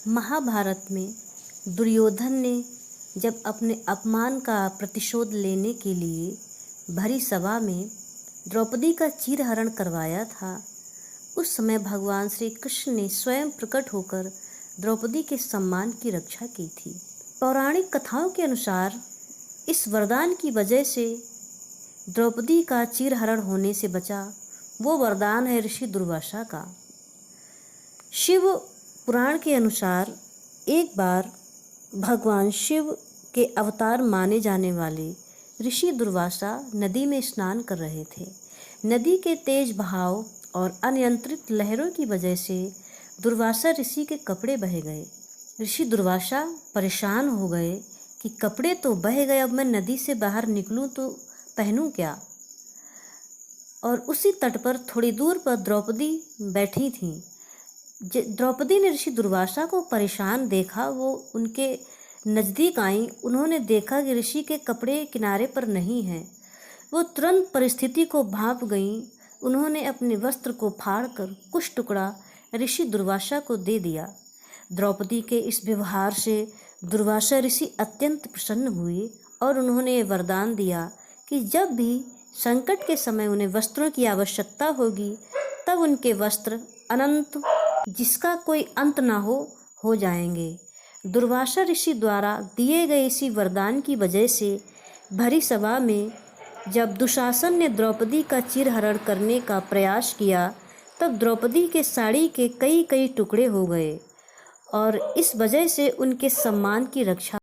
महाभारत में दुर्योधन ने जब अपने अपमान का प्रतिशोध लेने के लिए भरी सभा में द्रौपदी का चीरहरण करवाया था, उस समय भगवान श्री कृष्ण ने स्वयं प्रकट होकर द्रौपदी के सम्मान की रक्षा की थी। पौराणिक कथाओं के अनुसार इस वरदान की वजह से द्रौपदी का चीरहरण होने से बचा। वो वरदान है ऋषि दुर्वासा का। शिव पुराण के अनुसार एक बार भगवान शिव के अवतार माने जाने वाले ऋषि दुर्वासा नदी में स्नान कर रहे थे। नदी के तेज बहाव और अनियंत्रित लहरों की वजह से दुर्वासा ऋषि के कपड़े बह गए। ऋषि दुर्वासा परेशान हो गए कि कपड़े तो बह गए, अब मैं नदी से बाहर निकलूं तो पहनूं क्या। और उसी तट पर थोड़ी दूर पर द्रौपदी बैठी थीं। द्रौपदी ने ऋषि दुर्वासा को परेशान देखा। वो उनके नज़दीक आई। उन्होंने देखा कि ऋषि के कपड़े किनारे पर नहीं हैं। वो तुरंत परिस्थिति को भांप गईं। उन्होंने अपने वस्त्र को फाड़कर कुछ टुकड़ा ऋषि दुर्वासा को दे दिया। द्रौपदी के इस व्यवहार से दुर्वासा ऋषि अत्यंत प्रसन्न हुए और उन्होंने वरदान दिया कि जब भी संकट के समय उन्हें वस्त्रों की आवश्यकता होगी तब उनके वस्त्र अनंत, जिसका कोई अंत ना हो जाएंगे। दुर्वासा ऋषि द्वारा दिए गए इसी वरदान की वजह से भरी सभा में जब दुशासन ने द्रौपदी का चीरहरण करने का प्रयास किया तब द्रौपदी के साड़ी के कई कई टुकड़े हो गए और इस वजह से उनके सम्मान की रक्षा